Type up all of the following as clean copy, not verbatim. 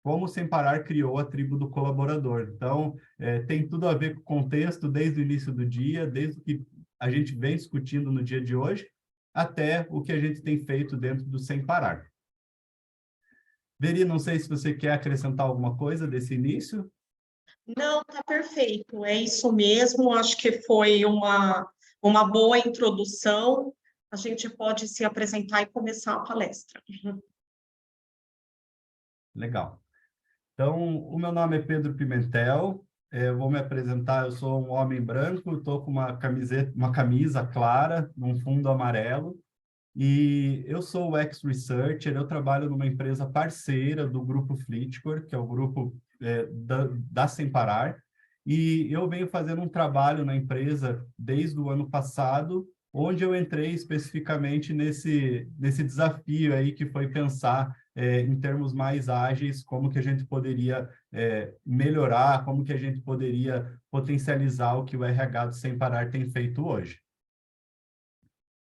como o Sem Parar criou a tribo do colaborador. Então, tem tudo a ver com o contexto desde o início do dia, desde o que a gente vem discutindo no dia de hoje, até o que a gente tem feito dentro do Sem Parar. Veri, não sei se você quer acrescentar alguma coisa desse início. Não, tá perfeito, é isso mesmo. Acho que foi uma boa introdução. A gente pode se apresentar e começar a palestra. Legal. Então, o meu nome é Pedro Pimentel, eu vou me apresentar, eu sou um homem branco, estou com uma camisa clara, num fundo amarelo, e eu sou o ex-researcher, eu trabalho numa empresa parceira do Grupo Flitcor, que é o grupo da Sem Parar, e eu venho fazendo um trabalho na empresa desde o ano passado, onde eu entrei especificamente nesse desafio aí que foi pensar em termos mais ágeis, como que a gente poderia melhorar, como que a gente poderia potencializar o que o RH do Sem Parar tem feito hoje.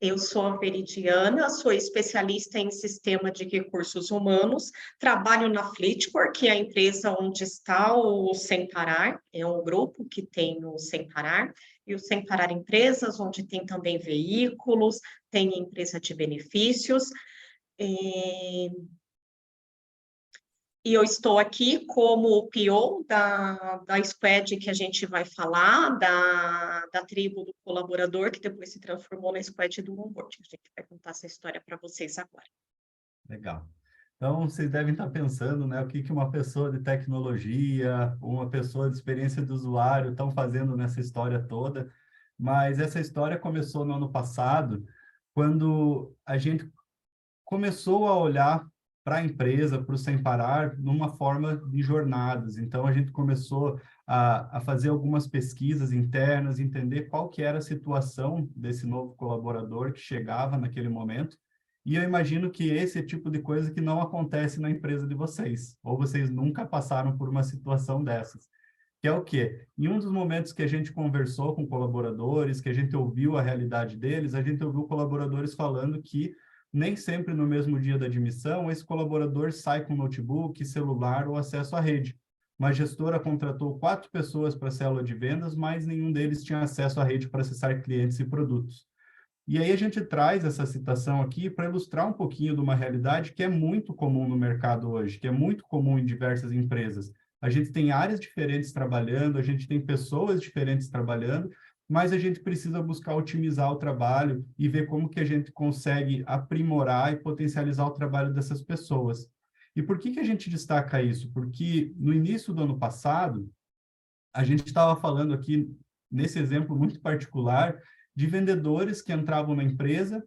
Eu sou a Veridiana, sou especialista em sistema de recursos humanos, trabalho na Flitcor, que é a empresa onde está o Sem Parar, é um grupo que tem o Sem Parar, e o Sem Parar Empresas, onde tem também veículos, tem empresa de benefícios. E eu estou aqui como o PO da squad que a gente vai falar, da tribo do colaborador, que depois se transformou na squad do onboarding. A gente vai contar essa história para vocês agora. Legal. Então, vocês devem estar pensando, né, o que que uma pessoa de tecnologia, uma pessoa de experiência do usuário estão fazendo nessa história toda, mas essa história começou no ano passado, quando a gente começou a olhar para a empresa, para o Sem Parar, numa forma de jornadas. Então, a gente começou a fazer algumas pesquisas internas, entender qual que era a situação desse novo colaborador que chegava naquele momento. E eu imagino que esse é o tipo de coisa que não acontece na empresa de vocês, ou vocês nunca passaram por uma situação dessas. Que é o quê? Em um dos momentos que a gente conversou com colaboradores, que a gente ouviu a realidade deles, a gente ouviu colaboradores falando que nem sempre no mesmo dia da admissão, esse colaborador sai com notebook, celular ou acesso à rede. Uma gestora contratou 4 pessoas para a célula de vendas, mas nenhum deles tinha acesso à rede para acessar clientes e produtos. E aí a gente traz essa citação aqui para ilustrar um pouquinho de uma realidade que é muito comum no mercado hoje, que é muito comum em diversas empresas. A gente tem áreas diferentes trabalhando, a gente tem pessoas diferentes trabalhando, mas a gente precisa buscar otimizar o trabalho e ver como que a gente consegue aprimorar e potencializar o trabalho dessas pessoas. E por que que a gente destaca isso? Porque no início do ano passado, a gente estava falando aqui, nesse exemplo muito particular, de vendedores que entravam na empresa,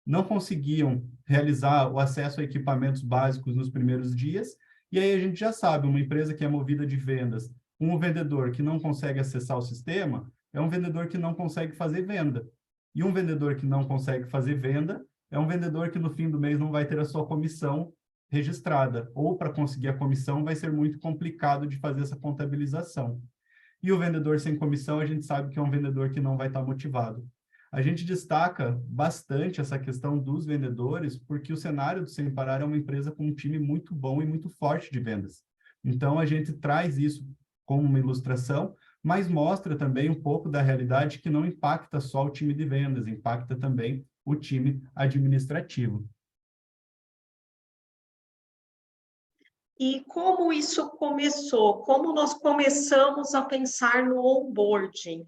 não conseguiam realizar o acesso a equipamentos básicos nos primeiros dias, e aí a gente já sabe, uma empresa que é movida de vendas, um vendedor que não consegue acessar o sistema, é um vendedor que não consegue fazer venda. E um vendedor que não consegue fazer venda é um vendedor que no fim do mês não vai ter a sua comissão registrada, ou para conseguir a comissão vai ser muito complicado de fazer essa contabilização. E o vendedor sem comissão, a gente sabe que é um vendedor que não vai estar motivado. A gente destaca bastante essa questão dos vendedores, porque o cenário do Sem Parar é uma empresa com um time muito bom e muito forte de vendas. Então, a gente traz isso como uma ilustração, mas mostra também um pouco da realidade que não impacta só o time de vendas, impacta também o time administrativo. E como isso começou? Como nós começamos a pensar no onboarding?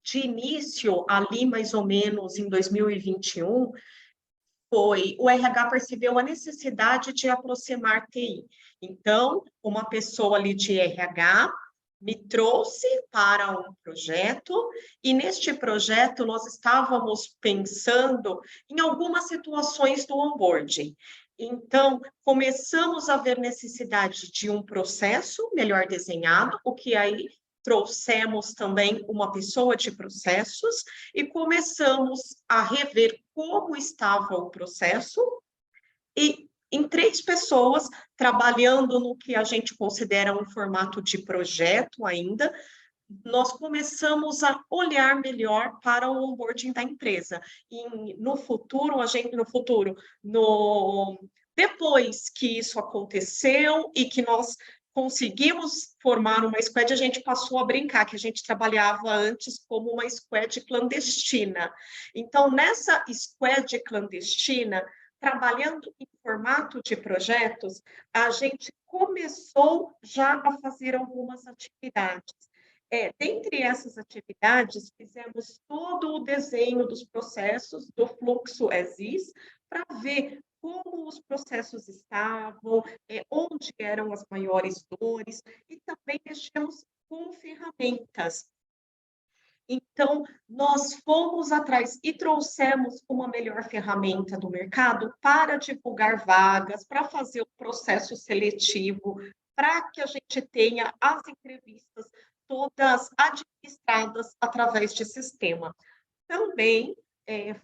De início, ali mais ou menos em 2021, o RH percebeu a necessidade de aproximar TI. Então, uma pessoa ali de RH me trouxe para um projeto, e neste projeto nós estávamos pensando em algumas situações do onboarding. Então, começamos a ver necessidade de um processo melhor desenhado, o que aí trouxemos também uma pessoa de processos e começamos a rever como estava o processo e em 3 pessoas trabalhando no que a gente considera um formato de projeto ainda, nós começamos a olhar melhor para o onboarding da empresa. E no futuro, Depois que isso aconteceu e que nós conseguimos formar uma squad, a gente passou a brincar que a gente trabalhava antes como uma squad clandestina. Então, nessa squad clandestina, trabalhando em formato de projetos, a gente começou já a fazer algumas atividades. Dentre essas atividades, fizemos todo o desenho dos processos do fluxo ESIS para ver como os processos estavam, onde eram as maiores dores, e também mexemos com ferramentas. Então, nós fomos atrás e trouxemos uma melhor ferramenta do mercado para divulgar vagas, para fazer o processo seletivo, para que a gente tenha as entrevistas todas administradas através de sistema. Também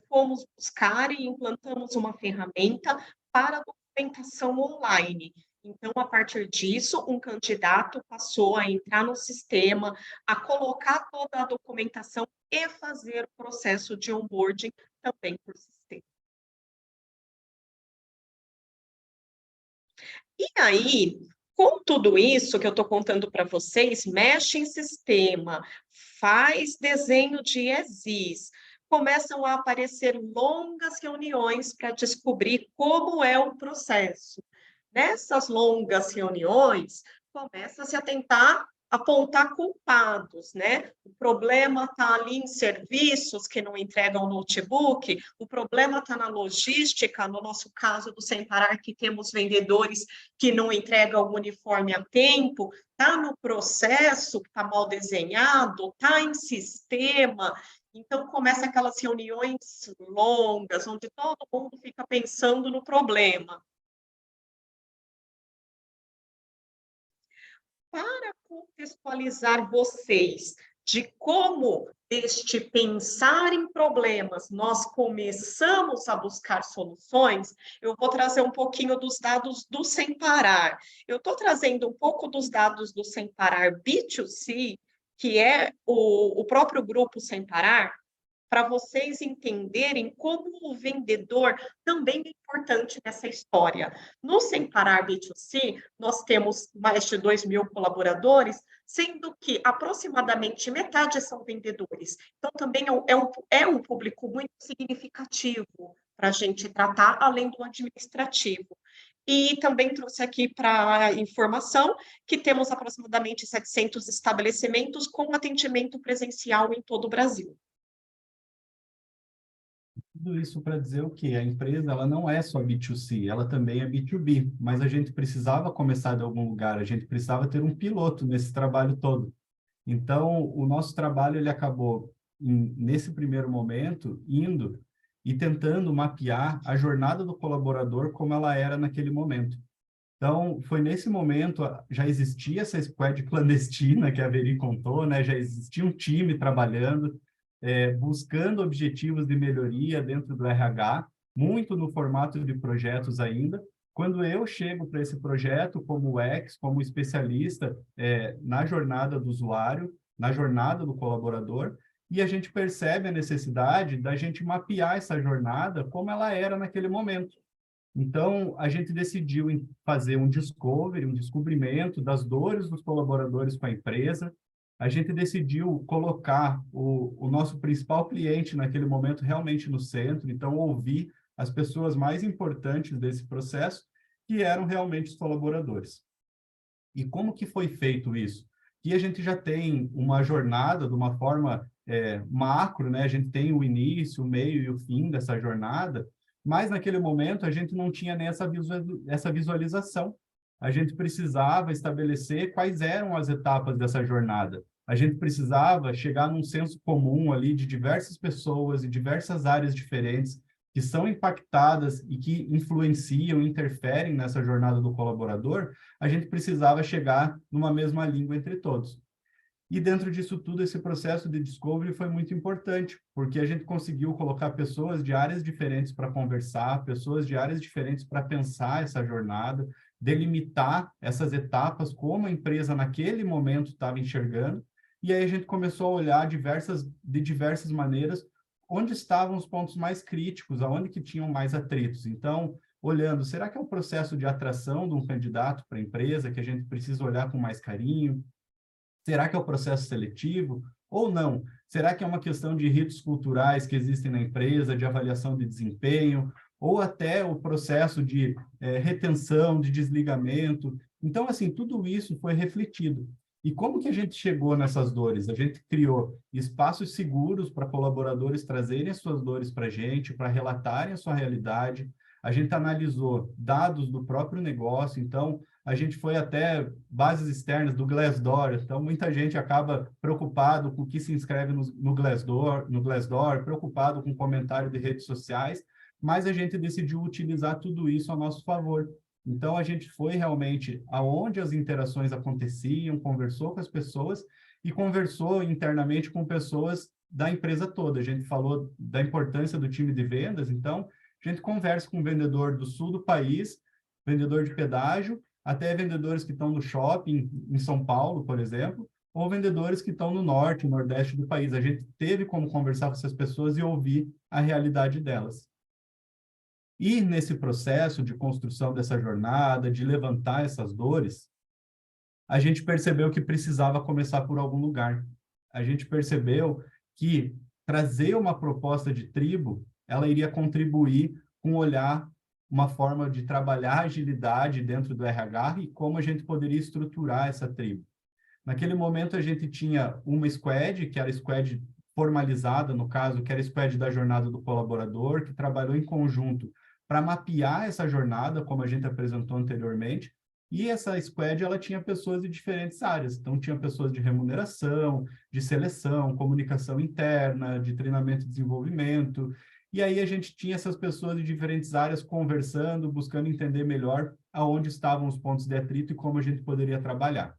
fomos buscar e implantamos uma ferramenta para documentação online. Então, a partir disso, um candidato passou a entrar no sistema, a colocar toda a documentação e fazer o processo de onboarding também por sistema. E aí, com tudo isso que eu estou contando para vocês, mexe em sistema, faz desenho de ESIS, começam a aparecer longas reuniões para descobrir como é o processo. Nessas longas reuniões, começa-se a tentar apontar culpados, né? O problema está ali em serviços que não entregam notebook, o problema está na logística, no nosso caso do Sem Parar, que temos vendedores que não entregam o uniforme a tempo, está no processo que está mal desenhado, está em sistema. Então, começa aquelas reuniões longas, onde todo mundo fica pensando no problema. Para contextualizar vocês de como este pensar em problemas nós começamos a buscar soluções, eu vou trazer um pouquinho dos dados do Sem Parar. Eu estou trazendo um pouco dos dados do Sem Parar B2C, que é o próprio grupo Sem Parar, para vocês entenderem como o vendedor também é importante nessa história. No Sem Parar B2C, nós temos mais de 2.000 colaboradores, sendo que aproximadamente metade são vendedores. Então, também é um público muito significativo para a gente tratar, além do administrativo. E também trouxe aqui para a informação que temos aproximadamente 700 estabelecimentos com atendimento presencial em todo o Brasil. Tudo isso para dizer o quê? A empresa ela não é só B2C, ela também é B2B, mas a gente precisava começar de algum lugar, a gente precisava ter um piloto nesse trabalho todo. Então, o nosso trabalho ele acabou, nesse primeiro momento, indo e tentando mapear a jornada do colaborador como ela era naquele momento. Então, foi nesse momento, já existia essa squad clandestina que a Veri contou, né? Já existia um time trabalhando, buscando objetivos de melhoria dentro do RH, muito no formato de projetos ainda. Quando eu chego para esse projeto como UX, como especialista na jornada do usuário, na jornada do colaborador, e a gente percebe a necessidade da gente mapear essa jornada como ela era naquele momento. Então, a gente decidiu fazer um discovery, um descobrimento das dores dos colaboradores com a empresa. A gente decidiu colocar o nosso principal cliente naquele momento realmente no centro, então ouvir as pessoas mais importantes desse processo, que eram realmente os colaboradores. E como que foi feito isso? Que a gente já tem uma jornada de uma forma macro, né? A gente tem o início, o meio e o fim dessa jornada, mas naquele momento a gente não tinha nem essa visualização. A gente precisava estabelecer quais eram as etapas dessa jornada. A gente precisava chegar num senso comum ali de diversas pessoas e diversas áreas diferentes que são impactadas e que influenciam, interferem nessa jornada do colaborador. A gente precisava chegar numa mesma língua entre todos. E dentro disso tudo, esse processo de discovery foi muito importante, porque a gente conseguiu colocar pessoas de áreas diferentes para conversar, pessoas de áreas diferentes para pensar essa jornada, delimitar essas etapas, como a empresa naquele momento estava enxergando, e aí a gente começou a olhar de diversas maneiras onde estavam os pontos mais críticos, aonde que tinham mais atritos. Então, olhando, será que é um processo de atração de um candidato para a empresa que a gente precisa olhar com mais carinho? Será que é o processo seletivo ou não? Será que é uma questão de ritos culturais que existem na empresa, de avaliação de desempenho, ou até o processo de retenção, de desligamento? Então, assim, tudo isso foi refletido. E como que a gente chegou nessas dores? A gente criou espaços seguros para colaboradores trazerem as suas dores para a gente, para relatarem a sua realidade. A gente analisou dados do próprio negócio, então a gente foi até bases externas do Glassdoor, então muita gente acaba preocupado com o que se inscreve no Glassdoor, preocupado com comentário de redes sociais, mas a gente decidiu utilizar tudo isso a nosso favor. Então, a gente foi realmente aonde as interações aconteciam, conversou com as pessoas e conversou internamente com pessoas da empresa toda. A gente falou da importância do time de vendas, então, a gente conversa com o vendedor do sul do país, vendedor de pedágio, até vendedores que estão no shopping, em São Paulo, por exemplo, ou vendedores que estão no norte, no nordeste do país. A gente teve como conversar com essas pessoas e ouvir a realidade delas. E nesse processo de construção dessa jornada, de levantar essas dores, a gente percebeu que precisava começar por algum lugar. A gente percebeu que trazer uma proposta de tribo, ela iria contribuir com olhar uma forma de trabalhar agilidade dentro do RH e como a gente poderia estruturar essa tribo. Naquele momento, a gente tinha uma squad, que era a squad formalizada, no caso, que era a squad da jornada do colaborador, que trabalhou em conjunto para mapear essa jornada, como a gente apresentou anteriormente, e essa squad, ela tinha pessoas de diferentes áreas. Então, tinha pessoas de remuneração, de seleção, comunicação interna, de treinamento e desenvolvimento. E aí a gente tinha essas pessoas de diferentes áreas conversando, buscando entender melhor aonde estavam os pontos de atrito e como a gente poderia trabalhar.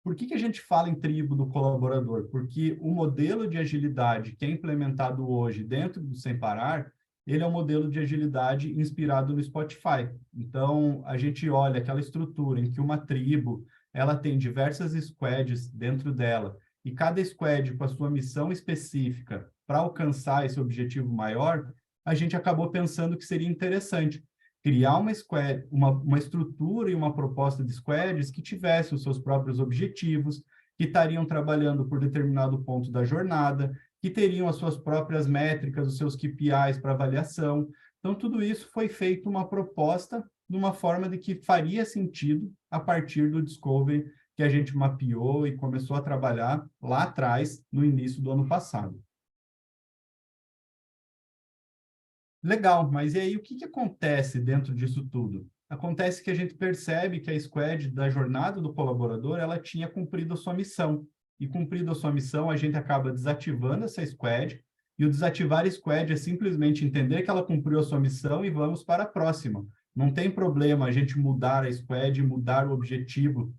Por que a gente fala em tribo do colaborador? Porque o modelo de agilidade que é implementado hoje dentro do Sem Parar, ele é um modelo de agilidade inspirado no Spotify. Então, a gente olha aquela estrutura em que uma tribo, ela tem diversas squads dentro dela, e cada squad com a sua missão específica para alcançar esse objetivo maior, a gente acabou pensando que seria interessante criar uma squad, uma estrutura e uma proposta de squads que tivesse os seus próprios objetivos, que estariam trabalhando por determinado ponto da jornada, que teriam as suas próprias métricas, os seus KPIs para avaliação. Então, tudo isso foi feito uma proposta de uma forma de que faria sentido a partir do Discovery que a gente mapeou e começou a trabalhar lá atrás, no início do ano passado. Legal, mas e aí o que acontece dentro disso tudo? Acontece que a gente percebe que a squad da jornada do colaborador, ela tinha cumprido a sua missão. E cumprido a sua missão, a gente acaba desativando essa squad, e o desativar a squad é simplesmente entender que ela cumpriu a sua missão e vamos para a próxima. Não tem problema a gente mudar a squad, mudar o objetivo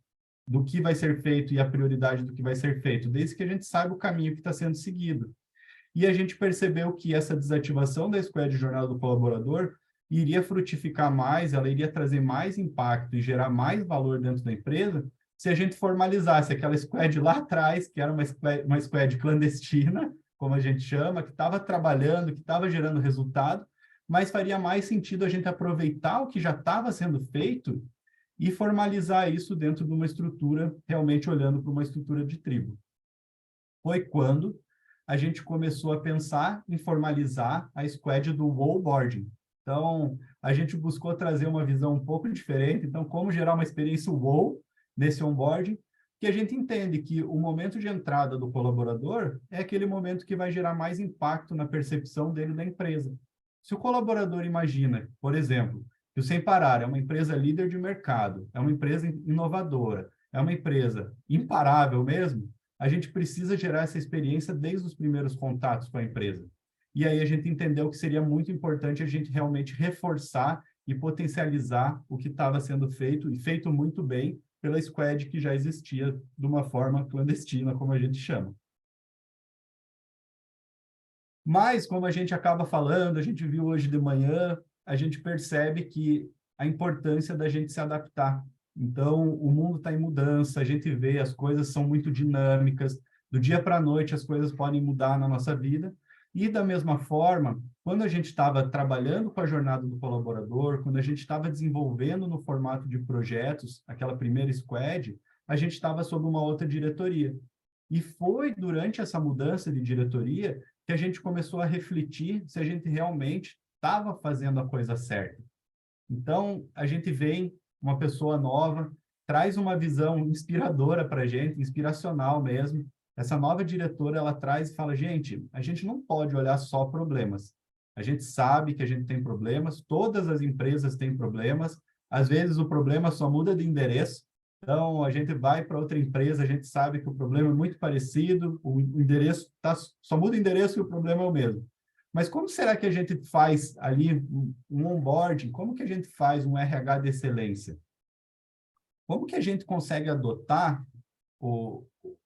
do que vai ser feito e a prioridade do que vai ser feito, desde que a gente saiba o caminho que está sendo seguido. E a gente percebeu que essa desativação da squad de jornada do colaborador iria frutificar mais, ela iria trazer mais impacto e gerar mais valor dentro da empresa se a gente formalizasse aquela squad lá atrás, que era uma squad clandestina, como a gente chama, que estava trabalhando, que estava gerando resultado, mas faria mais sentido a gente aproveitar o que já estava sendo feito e formalizar isso dentro de uma estrutura, realmente olhando para uma estrutura de tribo. Foi quando a gente começou a pensar em formalizar a squad do onboarding. Então, a gente buscou trazer uma visão um pouco diferente. Então, como gerar uma experiência wow nesse onboarding, que a gente entende que o momento de entrada do colaborador é aquele momento que vai gerar mais impacto na percepção dele da empresa. Se o colaborador imagina, por exemplo, que o Sem Parar é uma empresa líder de mercado, é uma empresa inovadora, é uma empresa imparável mesmo, a gente precisa gerar essa experiência desde os primeiros contatos com a empresa. E aí a gente entendeu que seria muito importante a gente realmente reforçar e potencializar o que estava sendo feito, e feito muito bem, pela squad que já existia de uma forma clandestina, como a gente chama. Mas, como a gente acaba falando, a gente viu hoje de manhã, a gente percebe que a importância da gente se adaptar. Então, o mundo está em mudança, a gente vê, as coisas são muito dinâmicas, do dia para a noite as coisas podem mudar na nossa vida, E da mesma forma, quando a gente estava trabalhando com a jornada do colaborador, quando a gente estava desenvolvendo no formato de projetos, aquela primeira squad, a gente estava sob uma outra diretoria. E foi durante essa mudança de diretoria que a gente começou a refletir se a gente realmente estava fazendo a coisa certa. Então, a gente vem, uma pessoa nova, traz uma visão inspiradora para a gente, inspiracional mesmo. Essa nova diretora, ela traz e fala, gente, a gente não pode olhar só problemas. A gente sabe que a gente tem problemas, todas as empresas têm problemas, às vezes o problema só muda de endereço. Então, a gente vai para outra empresa, a gente sabe que o problema é muito parecido, o endereço só muda o endereço e o problema é o mesmo. Mas como será que a gente faz ali um onboarding? Como que a gente faz um RH de excelência? Como que a gente consegue adotar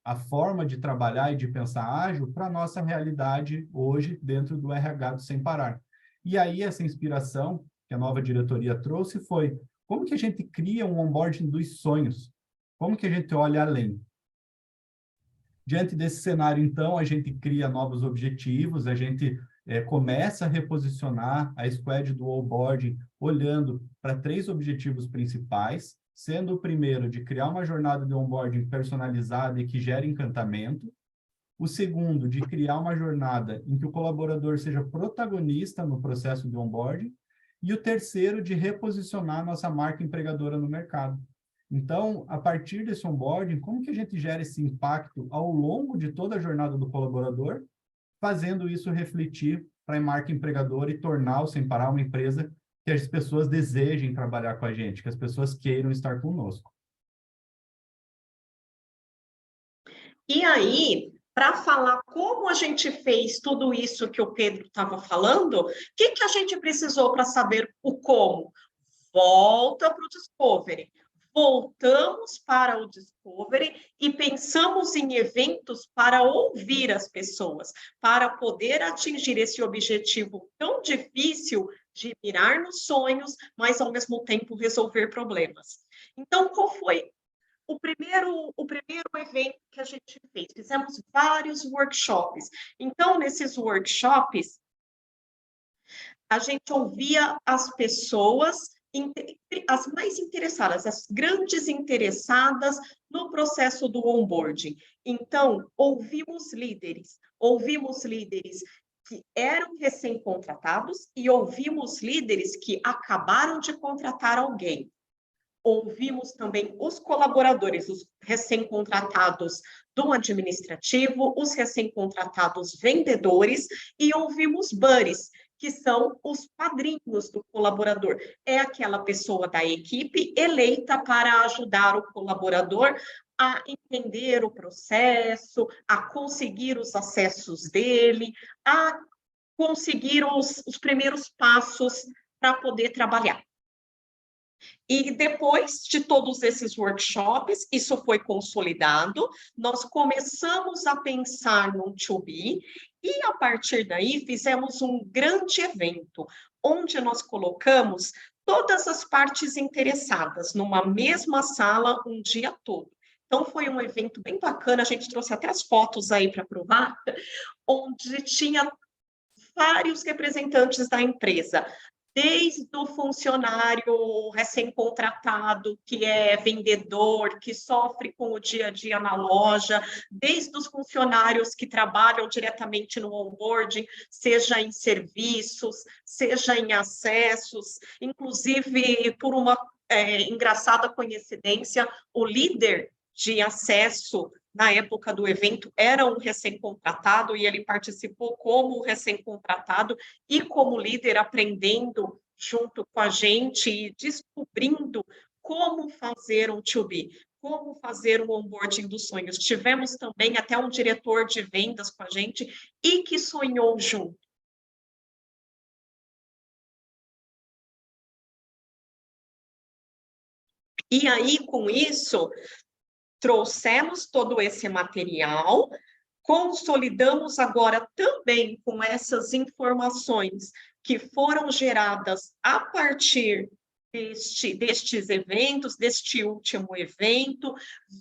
a forma de trabalhar e de pensar ágil para a nossa realidade hoje dentro do RH do Sem Parar? E aí essa inspiração que a nova diretoria trouxe foi como que a gente cria um onboarding dos sonhos? Como que a gente olha além? Diante desse cenário, então, a gente cria novos objetivos, a gente começa a reposicionar a squad do onboarding olhando para 3 objetivos principais, sendo o primeiro de criar uma jornada de onboarding personalizada e que gere encantamento, o segundo de criar uma jornada em que o colaborador seja protagonista no processo de onboarding, e o terceiro de reposicionar a nossa marca empregadora no mercado. Então, a partir desse onboarding, como que a gente gera esse impacto ao longo de toda a jornada do colaborador, fazendo isso refletir para a marca empregadora e tornar o Sem Parar uma empresa que as pessoas desejem trabalhar com a gente, que as pessoas queiram estar conosco. E aí, para falar como a gente fez tudo isso que o Pedro estava falando, o que a gente precisou para saber o como? Volta para o Discovery. Voltamos para o Discovery e pensamos em eventos para ouvir as pessoas, para poder atingir esse objetivo tão difícil de mirar nos sonhos, mas ao mesmo tempo resolver problemas. Então, qual foi o primeiro evento que a gente fez? Fizemos vários workshops. Então, nesses workshops, a gente ouvia as pessoas, as mais interessadas, as grandes interessadas no processo do onboarding. Então, ouvimos líderes que eram recém-contratados e ouvimos líderes que acabaram de contratar alguém. Ouvimos também os colaboradores, os recém-contratados do administrativo, os recém-contratados vendedores, e ouvimos buddies, que são os padrinhos do colaborador. É aquela pessoa da equipe eleita para ajudar o colaborador a entender o processo, a conseguir os acessos dele, a conseguir os primeiros passos para poder trabalhar. E depois de todos esses workshops, isso foi consolidado, nós começamos a pensar no To-Be, e a partir daí fizemos um grande evento, onde nós colocamos todas as partes interessadas numa mesma sala um dia todo. Então, foi um evento bem bacana, a gente trouxe até as fotos aí para provar, onde tinha vários representantes da empresa, desde o funcionário recém-contratado, que é vendedor, que sofre com o dia a dia na loja, desde os funcionários que trabalham diretamente no onboarding, seja em serviços, seja em acessos, inclusive por uma engraçada coincidência, o líder de acesso na época do evento, era um recém-contratado e ele participou como recém-contratado e como líder, aprendendo junto com a gente e descobrindo como fazer um To-Be, como fazer um onboarding dos sonhos. Tivemos também até um diretor de vendas com a gente e que sonhou junto. E aí, com isso, trouxemos todo esse material, consolidamos agora também com essas informações que foram geradas a partir destes eventos, deste último evento,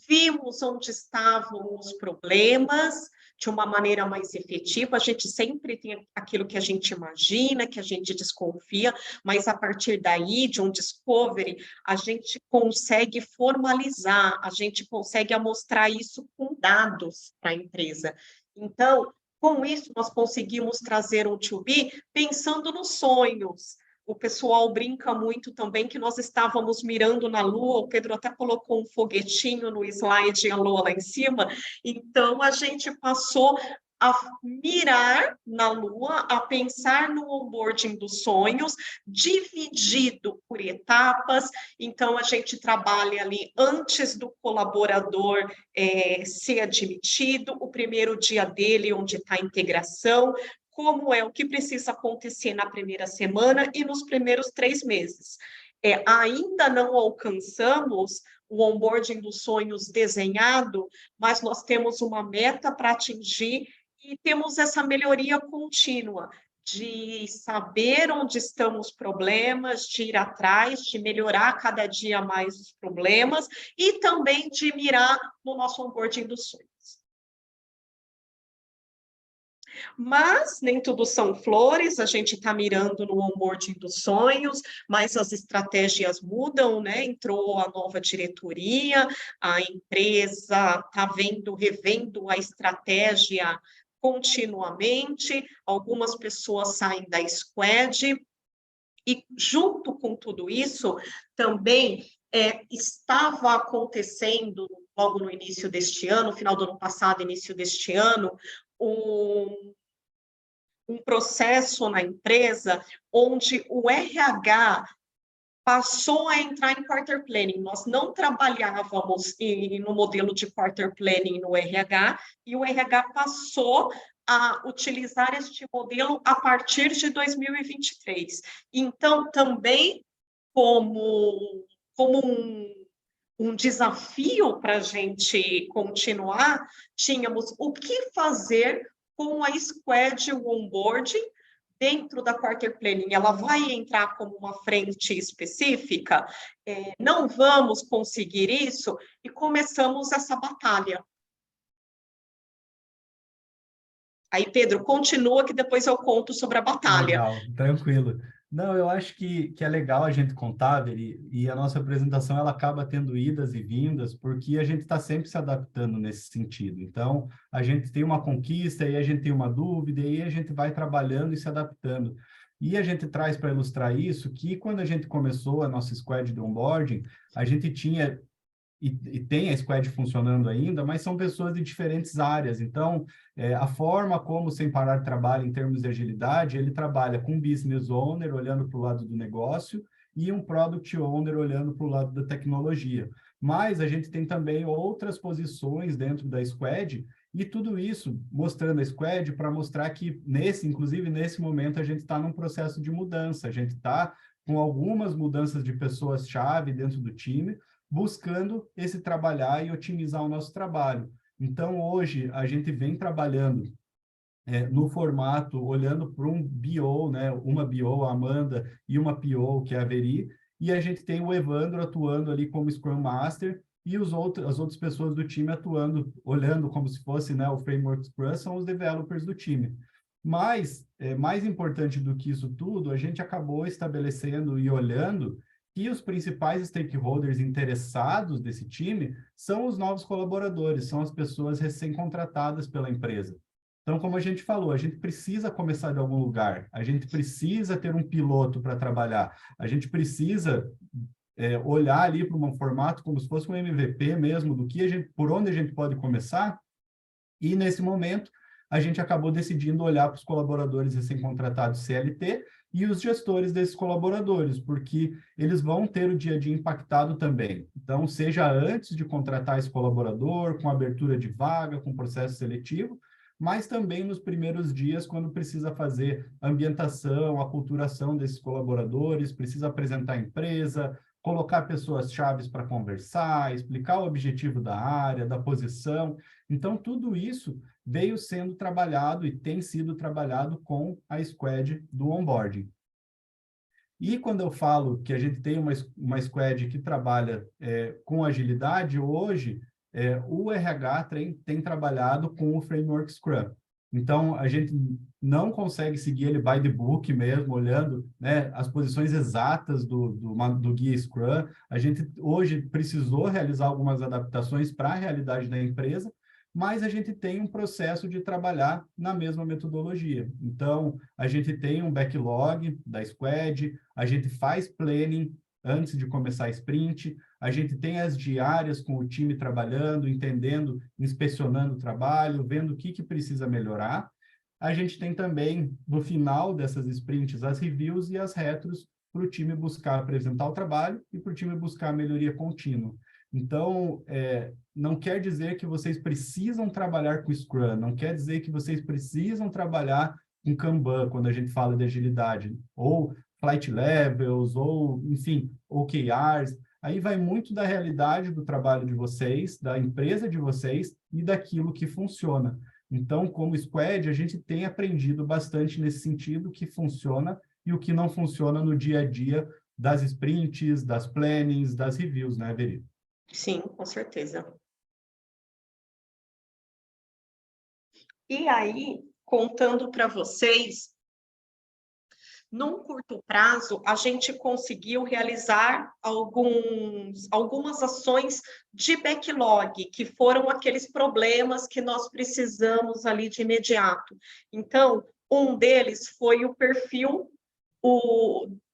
vimos onde estavam os problemas, de uma maneira mais efetiva. A gente sempre tem aquilo que a gente imagina, que a gente desconfia, mas a partir daí, de um discovery, a gente consegue formalizar, a gente consegue mostrar isso com dados para a empresa. Então, com isso, nós conseguimos trazer um to-be pensando nos sonhos. O pessoal brinca muito também que nós estávamos mirando na Lua, o Pedro até colocou um foguetinho no slide, a Lua lá em cima, então a gente passou a mirar na Lua, a pensar no onboarding dos sonhos, dividido por etapas. Então, a gente trabalha ali antes do colaborador ser admitido, o primeiro dia dele, onde está a integração, como é o que precisa acontecer na primeira semana e nos primeiros 3 meses. Ainda não alcançamos o onboarding dos sonhos desenhado, mas nós temos uma meta para atingir e temos essa melhoria contínua de saber onde estão os problemas, de ir atrás, de melhorar cada dia mais os problemas e também de mirar no nosso onboarding dos sonhos. Mas nem tudo são flores, a gente está mirando no onboarding dos sonhos, mas as estratégias mudam, né? Entrou a nova diretoria, a empresa está revendo a estratégia continuamente, algumas pessoas saem da squad, e junto com tudo isso, também estava acontecendo, logo no início deste ano, final do ano passado, início deste ano, um processo na empresa onde o RH passou a entrar em quarter planning. Nós não trabalhávamos no modelo de quarter planning no RH, e o RH passou a utilizar este modelo a partir de 2023. Então, também como um desafio para a gente continuar, tínhamos o que fazer com a squad, o onboarding, dentro da quarter planning. Ela vai entrar como uma frente específica? Não vamos conseguir isso? E começamos essa batalha. Aí, Pedro, continua que depois eu conto sobre a batalha. Legal, tranquilo. Não, eu acho que é legal a gente contar, Veri, e a nossa apresentação ela acaba tendo idas e vindas, porque a gente está sempre se adaptando nesse sentido. Então, a gente tem uma conquista, e a gente tem uma dúvida, e aí a gente vai trabalhando e se adaptando. E a gente traz para ilustrar isso que quando a gente começou a nossa squad de onboarding, a gente tinha e tem a squad funcionando ainda, mas são pessoas de diferentes áreas. Então, a forma como o Sem Parar trabalha em termos de agilidade, ele trabalha com um business owner olhando para o lado do negócio e um product owner olhando para o lado da tecnologia. Mas a gente tem também outras posições dentro da squad e tudo isso mostrando a squad para mostrar que, inclusive nesse momento, a gente está num processo de mudança. A gente está com algumas mudanças de pessoas-chave dentro do time, buscando esse trabalhar e otimizar o nosso trabalho. Então, hoje, a gente vem trabalhando no formato, olhando para um BO, né? Uma BO, a Amanda, e uma PO, que é a Veri, e a gente tem o Evandro atuando ali como Scrum Master, e as outras pessoas do time atuando, olhando como se fosse, né, o Framework Scrum, são os developers do time. Mas, mais importante do que isso tudo, a gente acabou estabelecendo e olhando que os principais stakeholders interessados desse time são os novos colaboradores, são as pessoas recém-contratadas pela empresa. Então, como a gente falou, a gente precisa começar de algum lugar, a gente precisa ter um piloto para trabalhar, a gente precisa olhar ali para um formato como se fosse um MVP mesmo, por onde a gente pode começar, e nesse momento a gente acabou decidindo olhar para os colaboradores recém-contratados CLT e os gestores desses colaboradores, porque eles vão ter o dia a dia impactado também. Então, seja antes de contratar esse colaborador, com abertura de vaga, com processo seletivo, mas também nos primeiros dias, quando precisa fazer a ambientação, a aculturação desses colaboradores, precisa apresentar a empresa, colocar pessoas-chave para conversar, explicar o objetivo da área, da posição. Então, tudo isso veio sendo trabalhado e tem sido trabalhado com a squad do onboarding. E quando eu falo que a gente tem uma squad que trabalha com agilidade, hoje o RH tem trabalhado com o framework Scrum. Então, a gente não consegue seguir ele by the book mesmo, olhando, né, as posições exatas do guia Scrum. A gente hoje precisou realizar algumas adaptações para a realidade da empresa, mas a gente tem um processo de trabalhar na mesma metodologia. Então, a gente tem um backlog da squad, a gente faz planning antes de começar a sprint, a gente tem as diárias com o time trabalhando, entendendo, inspecionando o trabalho, vendo o que precisa melhorar. A gente tem também, no final dessas sprints, as reviews e as retros para o time buscar apresentar o trabalho e para o time buscar a melhoria contínua. Então, não quer dizer que vocês precisam trabalhar com Scrum, não quer dizer que vocês precisam trabalhar com Kanban, quando a gente fala de agilidade, ou flight levels, ou, enfim, OKRs. Aí vai muito da realidade do trabalho de vocês, da empresa de vocês e daquilo que funciona. Então, como Squad, a gente tem aprendido bastante nesse sentido, que funciona e o que não funciona no dia a dia das sprints, das plannings, das reviews, né, Veri? Sim, com certeza. E aí, contando para vocês, num curto prazo, a gente conseguiu realizar algumas ações de backlog, que foram aqueles problemas que nós precisamos ali de imediato. Então, um deles foi o perfil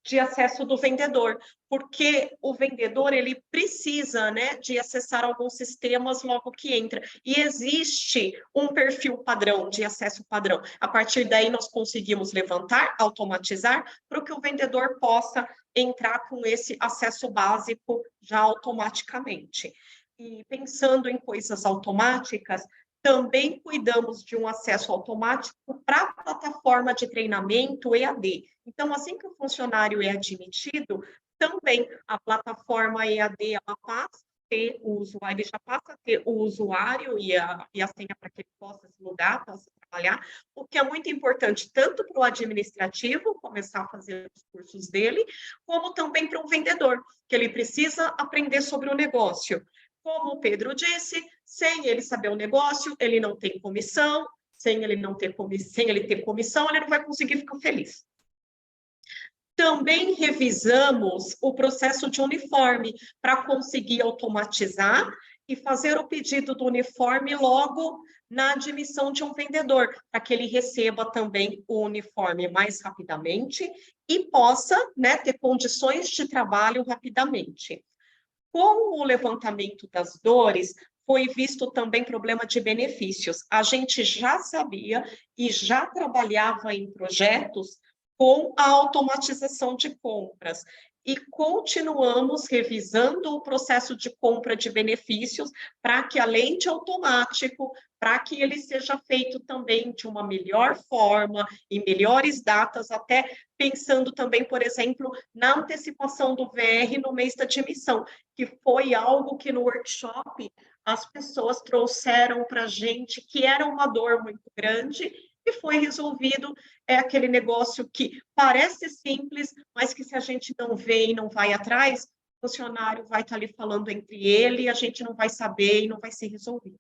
de acesso do vendedor, porque o vendedor ele precisa, né, de acessar alguns sistemas logo que entra, e existe um perfil padrão, de acesso padrão. A partir daí, nós conseguimos levantar, automatizar, para que o vendedor possa entrar com esse acesso básico já automaticamente. E pensando em coisas automáticas, também cuidamos de um acesso automático para a plataforma de treinamento EAD. Então, assim que o funcionário é admitido, também a plataforma EAD ela passa a ter o usuário, ele já passa a ter o usuário e a senha para que ele possa se logar, possa trabalhar, o que é muito importante tanto para o administrativo começar a fazer os cursos dele, como também para o vendedor, que ele precisa aprender sobre o negócio. Como o Pedro disse, sem ele saber o negócio, ele não tem comissão, sem ele ter comissão, ele não vai conseguir ficar feliz. Também revisamos o processo de uniforme para conseguir automatizar e fazer o pedido do uniforme logo na admissão de um vendedor, para que ele receba também o uniforme mais rapidamente e possa, né, ter condições de trabalho rapidamente. Com o levantamento das dores, foi visto também problema de benefícios. A gente já sabia e já trabalhava em projetos com a automatização de compras. E continuamos revisando o processo de compra de benefícios para que, além de automático, para que ele seja feito também de uma melhor forma, em melhores datas, até pensando também, por exemplo, na antecipação do VR no mês da admissão, que foi algo que no workshop as pessoas trouxeram para a gente, que era uma dor muito grande, e foi resolvido. É aquele negócio que parece simples, mas que se a gente não vê e não vai atrás, o funcionário vai estar ali falando entre ele, e a gente não vai saber e não vai ser resolvido.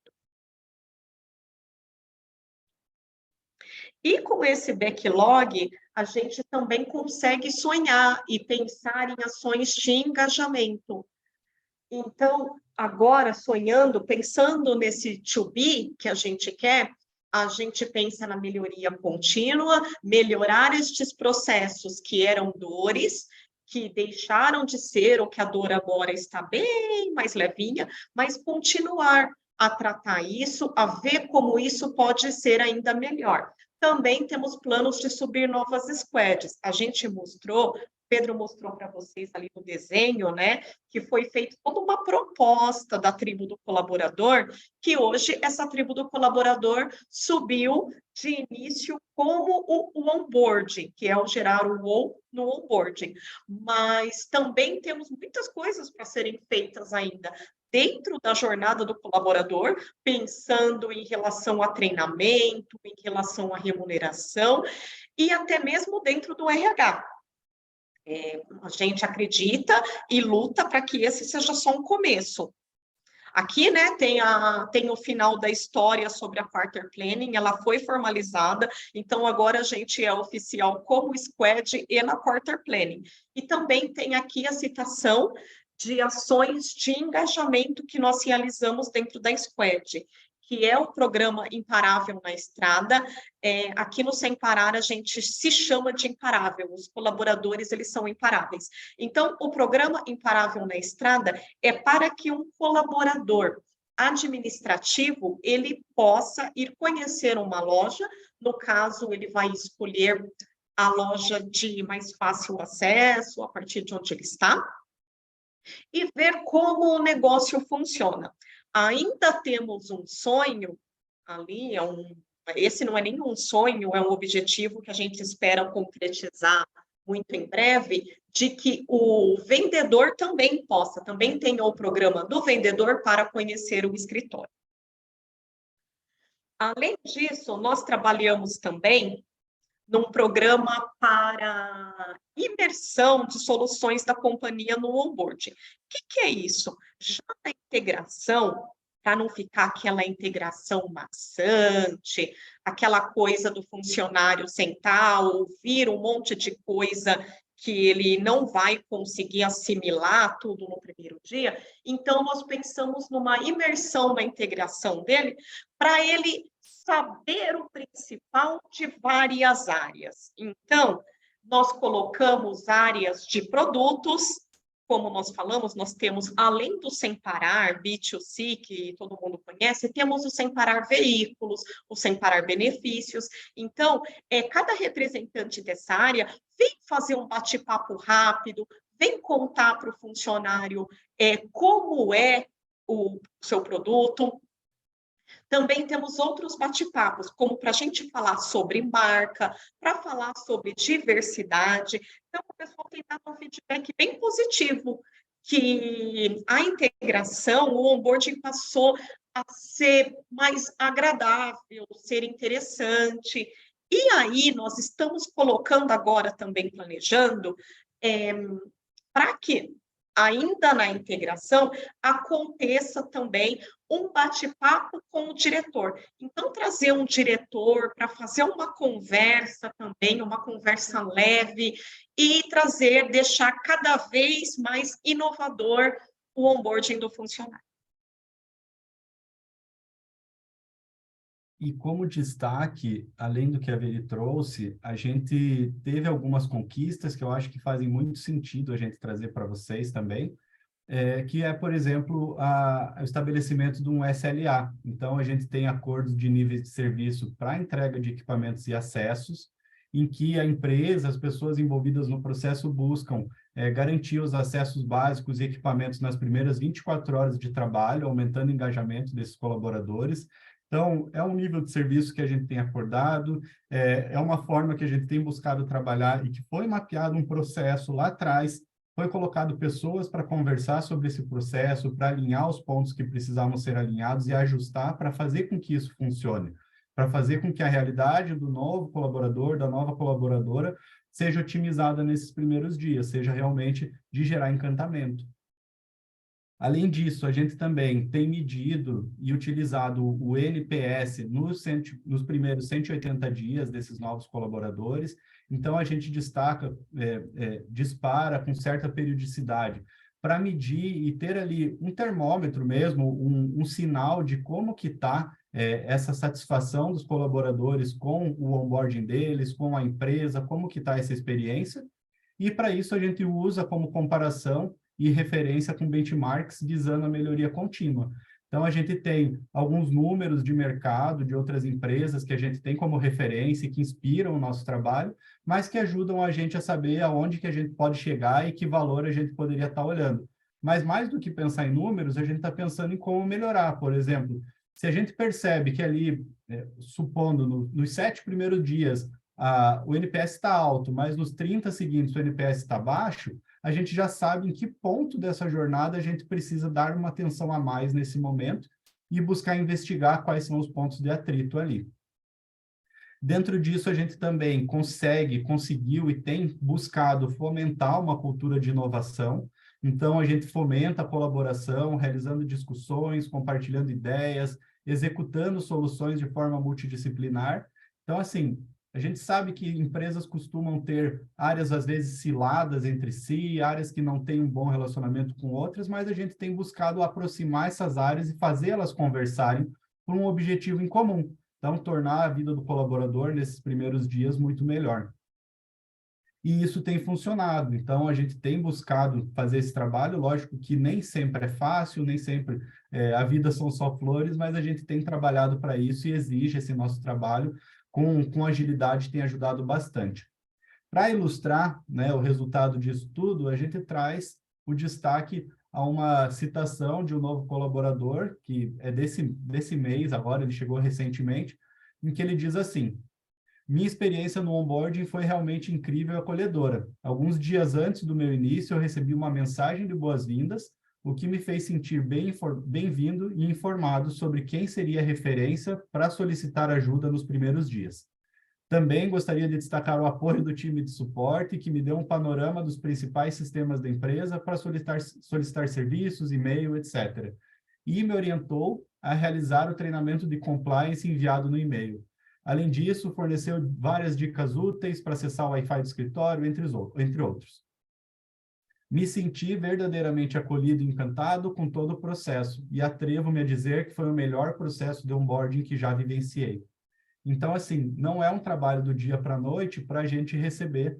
E com esse backlog, a gente também consegue sonhar e pensar em ações de engajamento. Então, agora, sonhando, pensando nesse to be que a gente quer, a gente pensa na melhoria contínua, melhorar estes processos que eram dores, que deixaram de ser, ou que a dor agora está bem mais levinha, mas continuar a tratar isso, a ver como isso pode ser ainda melhor. Também temos planos de subir novas squads. A gente mostrou, Pedro mostrou para vocês ali no desenho, né, que foi feita toda uma proposta da tribo do colaborador, que hoje essa tribo do colaborador subiu de início como o onboarding, que é o gerar o on no onboarding. Mas também temos muitas coisas para serem feitas ainda dentro da jornada do colaborador, pensando em relação a treinamento, em relação à remuneração, e até mesmo dentro do RH. A gente acredita e luta para que esse seja só um começo. Aqui, né, tem o final da história sobre a Quarter Planning, ela foi formalizada, então agora a gente é oficial como Squad e na Quarter Planning. E também tem aqui a citação de ações de engajamento que nós realizamos dentro da Squad, que é o programa Imparável na Estrada. Aqui no Sem Parar, a gente se chama de imparável, os colaboradores, eles são imparáveis. Então, o programa Imparável na Estrada é para que um colaborador administrativo, ele possa ir conhecer uma loja, no caso, ele vai escolher a loja de mais fácil acesso, a partir de onde ele está, e ver como o negócio funciona. Ainda temos um sonho ali, esse não é nenhum sonho, é um objetivo que a gente espera concretizar muito em breve, de que o vendedor também tenha o programa do vendedor para conhecer o escritório. Além disso, nós trabalhamos também num programa para imersão de soluções da companhia no onboard. O que é isso? Já na integração, para não ficar aquela integração maçante, aquela coisa do funcionário sentar, ouvir um monte de coisa que ele não vai conseguir assimilar tudo no primeiro dia, então nós pensamos numa imersão na integração dele, para ele saber o principal de várias áreas. Então, nós colocamos áreas de produtos, como nós falamos, nós temos, além do Sem Parar, B2C, que todo mundo conhece, temos o Sem Parar Veículos, o Sem Parar Benefícios. Então, cada representante dessa área vem fazer um bate-papo rápido, vem contar para o funcionário como é o seu produto. Também temos outros bate-papos, como para a gente falar sobre marca, para falar sobre diversidade. Então, o pessoal tem dado um feedback bem positivo, que a integração, o onboarding passou a ser mais agradável, ser interessante. E aí, nós estamos colocando agora também, planejando, para que ainda na integração, aconteça também um bate-papo com o diretor. Então, trazer um diretor para fazer uma conversa também, uma conversa leve, e deixar cada vez mais inovador o onboarding do funcionário. E como destaque, além do que a Veri trouxe, a gente teve algumas conquistas que eu acho que fazem muito sentido a gente trazer para vocês também, que é, por exemplo, o estabelecimento de um SLA. Então, a gente tem acordos de níveis de serviço para entrega de equipamentos e acessos, em que a empresa, as pessoas envolvidas no processo buscam garantir os acessos básicos e equipamentos nas primeiras 24 horas de trabalho, aumentando o engajamento desses colaboradores. Então, é um nível de serviço que a gente tem acordado, é uma forma que a gente tem buscado trabalhar e que foi mapeado um processo lá atrás, foi colocado pessoas para conversar sobre esse processo, para alinhar os pontos que precisavam ser alinhados e ajustar para fazer com que isso funcione, para fazer com que a realidade do novo colaborador, da nova colaboradora, seja otimizada nesses primeiros dias, seja realmente de gerar encantamento. Além disso, a gente também tem medido e utilizado o NPS nos primeiros 180 dias desses novos colaboradores. Então, a gente dispara com certa periodicidade para medir e ter ali um termômetro mesmo, um sinal de como que está essa satisfação dos colaboradores com o onboarding deles, com a empresa, como que está essa experiência. E, para isso, a gente usa como comparação e referência com benchmarks visando a melhoria contínua. Então, a gente tem alguns números de mercado, de outras empresas que a gente tem como referência e que inspiram o nosso trabalho, mas que ajudam a gente a saber aonde que a gente pode chegar e que valor a gente poderia estar olhando. Mas mais do que pensar em números, a gente está pensando em como melhorar. Por exemplo, se a gente percebe que ali, supondo, nos 7 primeiros dias, o NPS está alto, mas nos 30 seguintes o NPS está baixo, a gente já sabe em que ponto dessa jornada a gente precisa dar uma atenção a mais nesse momento e buscar investigar quais são os pontos de atrito ali. Dentro disso, a gente também conseguiu e tem buscado fomentar uma cultura de inovação. Então, a gente fomenta a colaboração, realizando discussões, compartilhando ideias, executando soluções de forma multidisciplinar. Então, assim, a gente sabe que empresas costumam ter áreas, às vezes, ciladas entre si, áreas que não têm um bom relacionamento com outras, mas a gente tem buscado aproximar essas áreas e fazer elas conversarem por um objetivo em comum. Então, tornar a vida do colaborador nesses primeiros dias muito melhor. E isso tem funcionado. Então, a gente tem buscado fazer esse trabalho. Lógico que nem sempre é fácil, nem sempre a vida são só flores, mas a gente tem trabalhado para isso e exige esse nosso trabalho com agilidade, tem ajudado bastante. Para ilustrar, né, o resultado disso tudo, a gente traz o destaque a uma citação de um novo colaborador, que é desse mês, agora ele chegou recentemente, em que ele diz assim: minha experiência no onboarding foi realmente incrível e acolhedora. Alguns dias antes do meu início, eu recebi uma mensagem de boas-vindas, o que me fez sentir bem-vindo e informado sobre quem seria a referência para solicitar ajuda nos primeiros dias. Também gostaria de destacar o apoio do time de suporte, que me deu um panorama dos principais sistemas da empresa para solicitar serviços, e-mail, etc. E me orientou a realizar o treinamento de compliance enviado no e-mail. Além disso, forneceu várias dicas úteis para acessar o Wi-Fi do escritório, entre outros. Me senti verdadeiramente acolhido e encantado com todo o processo, e atrevo-me a dizer que foi o melhor processo de onboarding que já vivenciei. Então, assim, não é um trabalho do dia para a noite para a gente receber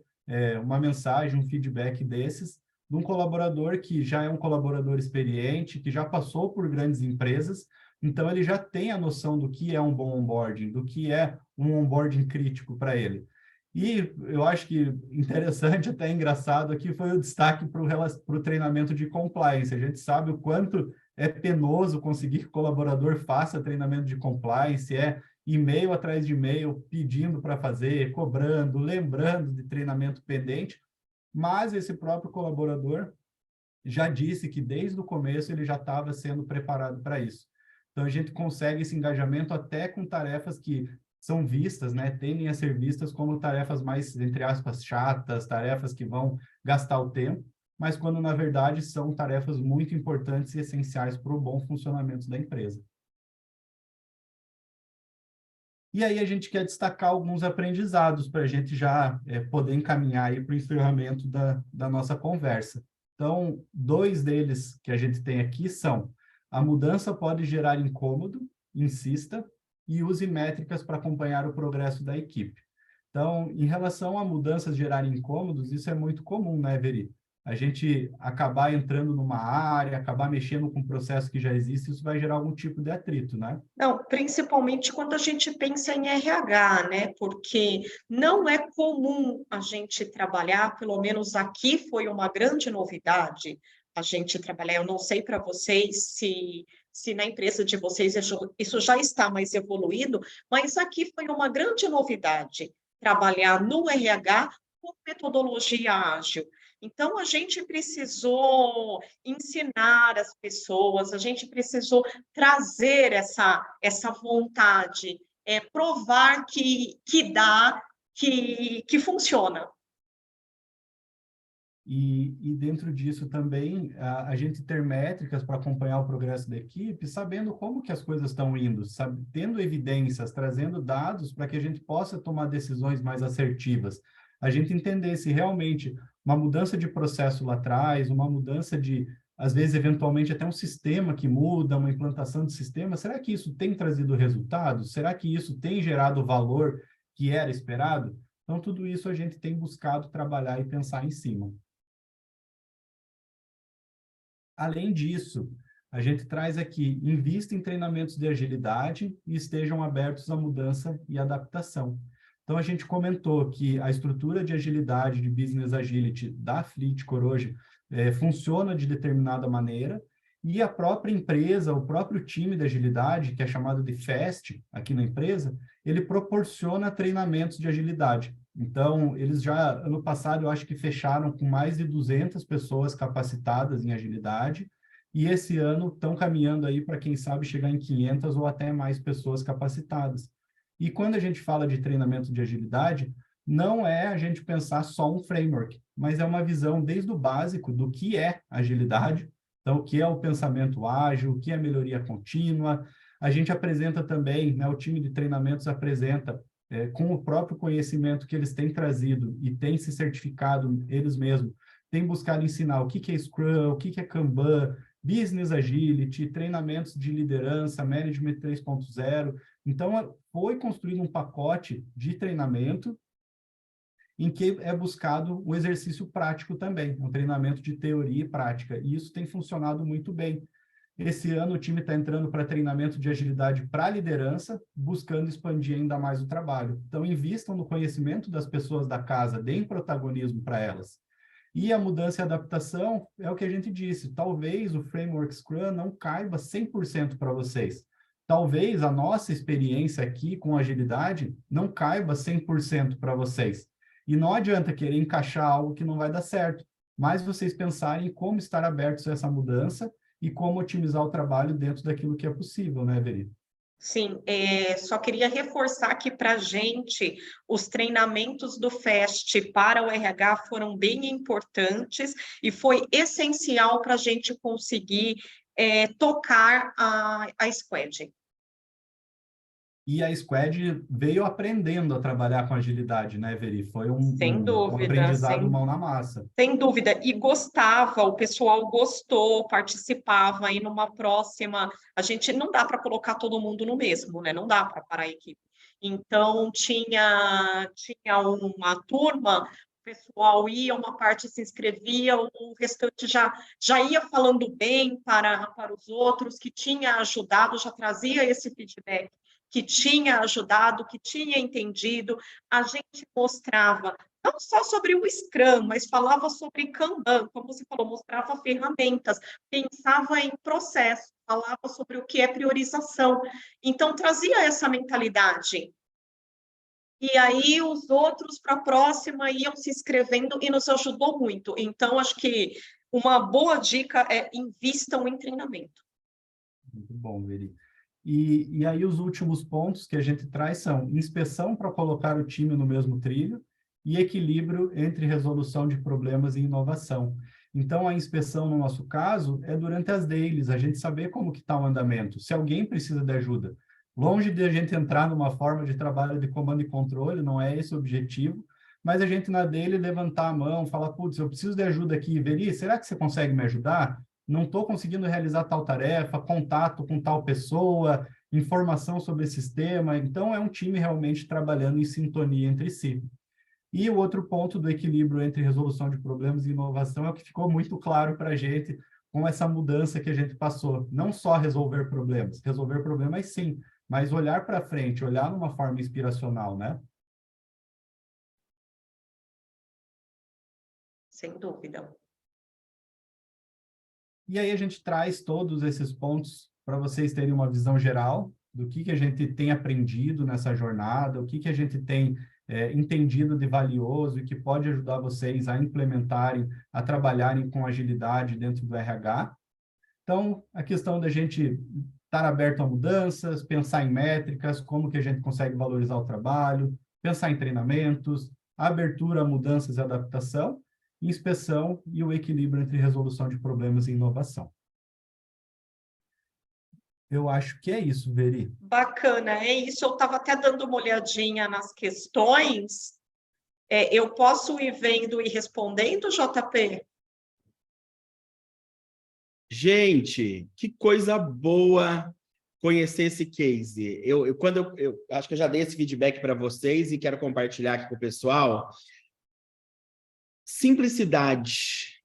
uma mensagem, um feedback desses, de um colaborador que já é um colaborador experiente, que já passou por grandes empresas, então ele já tem a noção do que é um bom onboarding, do que é um onboarding crítico para ele. E eu acho que interessante, até engraçado aqui, foi o destaque para o treinamento de compliance. A gente sabe o quanto é penoso conseguir que o colaborador faça treinamento de compliance, e-mail atrás de e-mail pedindo para fazer, cobrando, lembrando de treinamento pendente, mas esse próprio colaborador já disse que desde o começo ele já estava sendo preparado para isso. Então a gente consegue esse engajamento até com tarefas que são vistas, né, tendem a ser vistas como tarefas mais, entre aspas, chatas, tarefas que vão gastar o tempo, mas quando na verdade são tarefas muito importantes e essenciais para o bom funcionamento da empresa. E aí a gente quer destacar alguns aprendizados para a gente já poder encaminhar para o encerramento da nossa conversa. Então, 2 deles que a gente tem aqui são: a mudança pode gerar incômodo, insista, e use métricas para acompanhar o progresso da equipe. Então, em relação a mudanças gerarem incômodos, isso é muito comum, né, Veri? A gente acabar entrando numa área, acabar mexendo com um processo que já existe, isso vai gerar algum tipo de atrito, né? Não, principalmente quando a gente pensa em RH, né? Porque não é comum a gente trabalhar, pelo menos aqui foi uma grande novidade a gente trabalhar. Eu não sei para vocês se na empresa de vocês isso já está mais evoluído, mas aqui foi uma grande novidade trabalhar no RH com metodologia ágil. Então, a gente precisou ensinar as pessoas, a gente precisou trazer essa vontade, provar que dá, que funciona. E dentro disso também, a gente ter métricas para acompanhar o progresso da equipe, sabendo como que as coisas estão indo, sabe? Tendo evidências, trazendo dados para que a gente possa tomar decisões mais assertivas. A gente entender se realmente uma mudança de processo lá atrás, uma mudança de, às vezes, eventualmente, até um sistema que muda, uma implantação de sistema, será que isso tem trazido resultados? Será que isso tem gerado o valor que era esperado? Então, tudo isso a gente tem buscado trabalhar e pensar em cima. Além disso, a gente traz aqui: invista em treinamentos de agilidade e estejam abertos à mudança e adaptação. Então, a gente comentou que a estrutura de agilidade, de Business Agility da FleetCor hoje funciona de determinada maneira, e a própria empresa, o próprio time de agilidade, que é chamado de FAST aqui na empresa, ele proporciona treinamentos de agilidade. Então, eles já, ano passado, eu acho que fecharam com mais de 200 pessoas capacitadas em agilidade, e esse ano estão caminhando aí para, quem sabe, chegar em 500 ou até mais pessoas capacitadas. E quando a gente fala de treinamento de agilidade, não é a gente pensar só um framework, mas é uma visão desde o básico do que é agilidade, então o que é o pensamento ágil, o que é melhoria contínua. A gente apresenta também, né, o time de treinamentos apresenta com o próprio conhecimento que eles têm trazido e têm se certificado eles mesmos, têm buscado ensinar o que é Scrum, o que é Kanban, Business Agility, treinamentos de liderança, Management 3.0. Então, foi construído um pacote de treinamento em que é buscado o exercício prático também, um treinamento de teoria e prática. E isso tem funcionado muito bem. Esse ano o time está entrando para treinamento de agilidade para liderança, buscando expandir ainda mais o trabalho. Então, invistam no conhecimento das pessoas da casa, deem protagonismo para elas. E a mudança e adaptação é o que a gente disse. Talvez o framework Scrum não caiba 100% para vocês. Talvez a nossa experiência aqui com agilidade não caiba 100% para vocês. E não adianta querer encaixar algo que não vai dar certo, mas vocês pensarem em como estar abertos a essa mudança e como otimizar o trabalho dentro daquilo que é possível, né, Veri? Sim, só queria reforçar que para a gente os treinamentos do FAST para o RH foram bem importantes e foi essencial para a gente conseguir tocar a Squad. E a Squad veio aprendendo a trabalhar com agilidade, né, Veri? Foi Sem um dúvida, aprendizado mão na massa. sem dúvida, e gostava, o pessoal gostou, participava, aí numa próxima, a gente não dá para colocar todo mundo no mesmo, né? Não dá para parar a equipe. Então, tinha uma turma, o pessoal ia, uma parte se inscrevia, o restante já ia falando bem para os outros, que tinha ajudado, já trazia esse feedback, que tinha ajudado, que tinha entendido, a gente mostrava não só sobre o Scrum, mas falava sobre Kanban, como você falou, mostrava ferramentas, pensava em processo, falava sobre o que é priorização. Então, trazia essa mentalidade. E aí, os outros, para a próxima, iam se inscrevendo e nos ajudou muito. Então, acho que uma boa dica é invistam em treinamento. Muito bom, Veri. E aí os últimos pontos que a gente traz são inspeção para colocar o time no mesmo trilho e equilíbrio entre resolução de problemas e inovação. Então, a inspeção, no nosso caso, é durante as dailies, a gente saber como que está o andamento, se alguém precisa de ajuda. Longe de a gente entrar numa forma de trabalho de comando e controle, não é esse o objetivo, mas a gente na daily levantar a mão, falar, putz, eu preciso de ajuda aqui, Veri, será que você consegue me ajudar? Não estou conseguindo realizar tal tarefa, contato com tal pessoa, informação sobre esse sistema. Então, é um time realmente trabalhando em sintonia entre si. E o outro ponto do equilíbrio entre resolução de problemas e inovação é o que ficou muito claro para a gente com essa mudança que a gente passou. Não só resolver problemas sim, mas olhar para frente, olhar numa forma inspiracional, né? Sem dúvida. E aí a gente traz todos esses pontos para vocês terem uma visão geral do que a gente tem aprendido nessa jornada, o que a gente tem entendido de valioso e que pode ajudar vocês a implementarem, a trabalharem com agilidade dentro do RH. Então, a questão da gente estar aberto a mudanças, pensar em métricas, como que a gente consegue valorizar o trabalho, pensar em treinamentos, abertura a mudanças e adaptação, inspeção e o equilíbrio entre resolução de problemas e inovação. Eu acho que é isso, Veri. Bacana, é isso. Eu estava até dando uma olhadinha nas questões. Eu posso ir vendo e respondendo, JP? Gente, que coisa boa conhecer esse case. Eu acho que eu já dei esse feedback para vocês e quero compartilhar aqui com o pessoal. Simplicidade.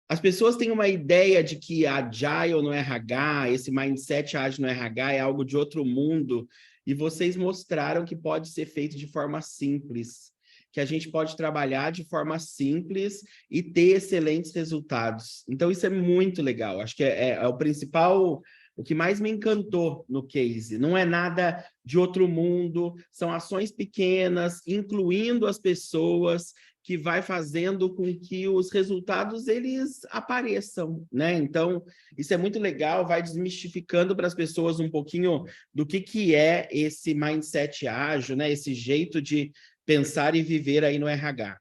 As pessoas têm uma ideia de que Agile no RH, esse mindset ágil no RH é algo de outro mundo, e vocês mostraram que pode ser feito de forma simples, que a gente pode trabalhar de forma simples e ter excelentes resultados. Então, isso é muito legal. Acho que é o principal, o que mais me encantou no case. Não é nada de outro mundo, são ações pequenas, incluindo as pessoas, que vai fazendo com que os resultados eles apareçam, né? Então, isso é muito legal, vai desmistificando para as pessoas um pouquinho do que é esse mindset ágil, né? Esse jeito de pensar e viver aí no RH.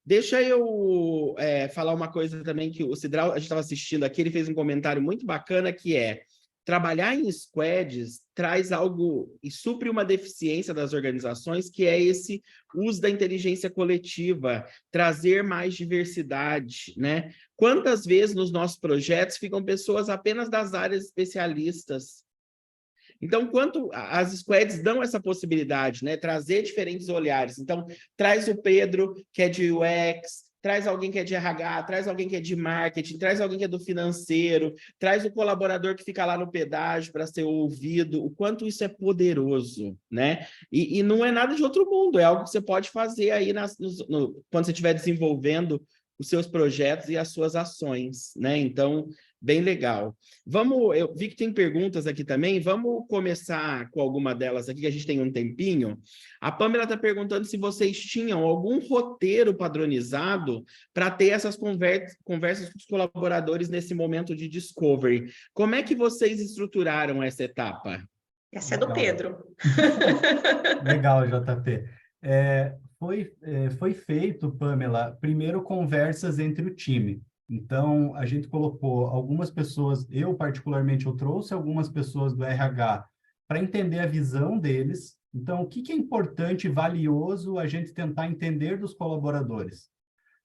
Deixa eu falar uma coisa também que o Cidral, a gente estava assistindo aqui, ele fez um comentário muito bacana que é trabalhar em squads traz algo e supre uma deficiência das organizações, que é esse uso da inteligência coletiva, trazer mais diversidade, né? Quantas vezes nos nossos projetos ficam pessoas apenas das áreas especialistas? Então, quanto as squads dão essa possibilidade, né? Trazer diferentes olhares. Então, traz o Pedro, que é de UX, traz alguém que é de RH, traz alguém que é de marketing, traz alguém que é do financeiro, traz o colaborador que fica lá no pedágio para ser ouvido, o quanto isso é poderoso, né? E não é nada de outro mundo, é algo que você pode fazer aí quando você estiver desenvolvendo os seus projetos e as suas ações, né? Então, bem legal. Eu vi que tem perguntas aqui também, vamos começar com alguma delas aqui, que a gente tem um tempinho. A Pamela está perguntando se vocês tinham algum roteiro padronizado para ter essas conversas com os colaboradores nesse momento de discovery. Como é que vocês estruturaram essa etapa? Essa é do Pedro. Legal, JP. Foi feito, Pamela, primeiro conversas entre o time. Então, a gente colocou algumas pessoas, eu particularmente, eu trouxe algumas pessoas do RH para entender a visão deles. Então, o que é importante e valioso a gente tentar entender dos colaboradores?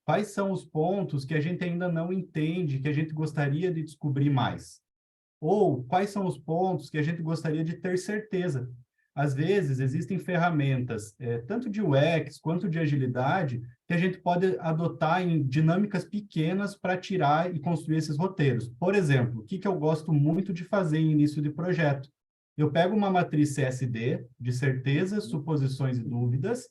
Quais são os pontos que a gente ainda não entende, que a gente gostaria de descobrir mais? Ou quais são os pontos que a gente gostaria de ter certeza? Às vezes, existem ferramentas, tanto de UX quanto de agilidade, que a gente pode adotar em dinâmicas pequenas para tirar e construir esses roteiros. Por exemplo, o que eu gosto muito de fazer em início de projeto? Eu pego uma matriz CSD, de certezas, suposições e dúvidas,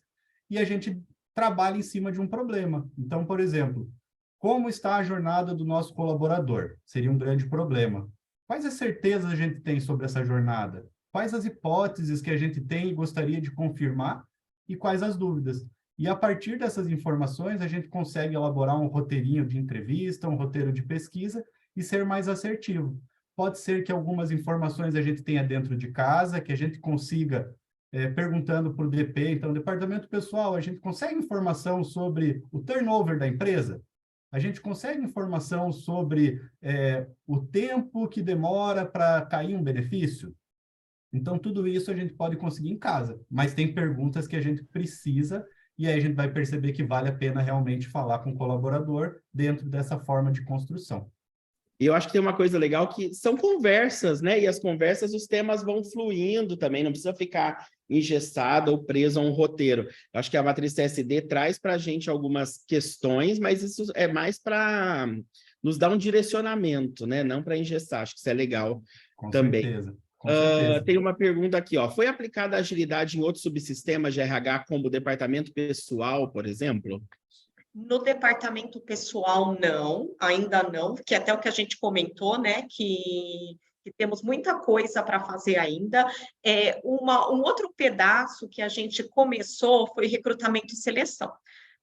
e a gente trabalha em cima de um problema. Então, por exemplo, como está a jornada do nosso colaborador? Seria um grande problema. Quais as certezas a gente tem sobre essa jornada? Quais as hipóteses que a gente tem e gostaria de confirmar? E quais as dúvidas? E a partir dessas informações, a gente consegue elaborar um roteirinho de entrevista, um roteiro de pesquisa e ser mais assertivo. Pode ser que algumas informações a gente tenha dentro de casa, que a gente consiga, perguntando para o DP, então, departamento pessoal, a gente consegue informação sobre o turnover da empresa? A gente consegue informação sobre o tempo que demora para cair um benefício? Então, tudo isso a gente pode conseguir em casa, mas tem perguntas que a gente precisa, e aí a gente vai perceber que vale a pena realmente falar com o colaborador dentro dessa forma de construção. E eu acho que tem uma coisa legal que são conversas, né? E as conversas, os temas vão fluindo também, não precisa ficar engessado ou preso a um roteiro. Eu acho que a matriz CSD traz para a gente algumas questões, mas isso é mais para nos dar um direcionamento, né? Não para engessar, acho que isso é legal também. Certeza. Com certeza. Tem uma pergunta aqui, ó. Foi aplicada a agilidade em outros subsistemas de RH, como o departamento pessoal, por exemplo? No departamento pessoal, não, ainda não, que até o que a gente comentou, né, que temos muita coisa para fazer ainda. Um outro pedaço que a gente começou foi recrutamento e seleção.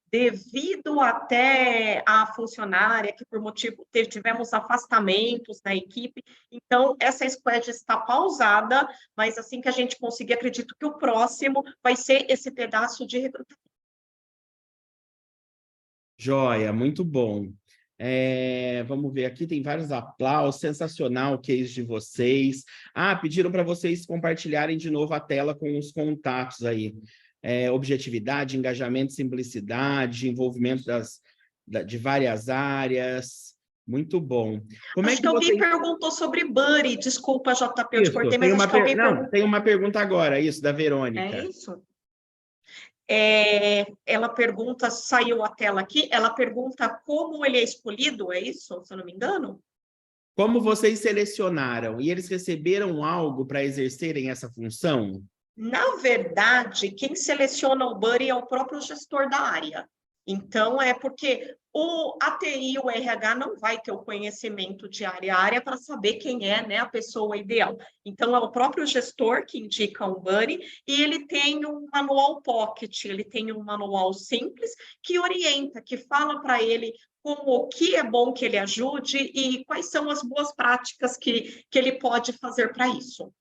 Devido até à funcionária, que por motivo tivemos afastamentos da equipe, então essa squad está pausada, mas assim que a gente conseguir, acredito que o próximo vai ser esse pedaço de recrutamento. Joia, muito bom. Vamos ver aqui, tem vários aplausos, sensacional o case de vocês. Pediram para vocês compartilharem de novo a tela com os contatos aí. Objetividade, engajamento, simplicidade, envolvimento de várias áreas. Muito bom. Acho que alguém perguntou sobre Buddy, desculpa, JP, eu te cortei, mas acho que alguém perguntou. Tem uma pergunta agora, isso, da Verônica. É isso? Ela pergunta, saiu a tela aqui, ela pergunta como ele é escolhido, é isso, se eu não me engano? Como vocês selecionaram? E eles receberam algo para exercerem essa função? Na verdade, quem seleciona o Buddy é o próprio gestor da área. Então, porque a TI e o RH não vai ter o conhecimento de área a área para saber quem é, né, a pessoa ideal. Então, é o próprio gestor que indica um Buddy e ele tem um manual pocket, ele tem um manual simples que orienta, que fala para ele o que é bom que ele ajude e quais são as boas práticas que ele pode fazer para isso.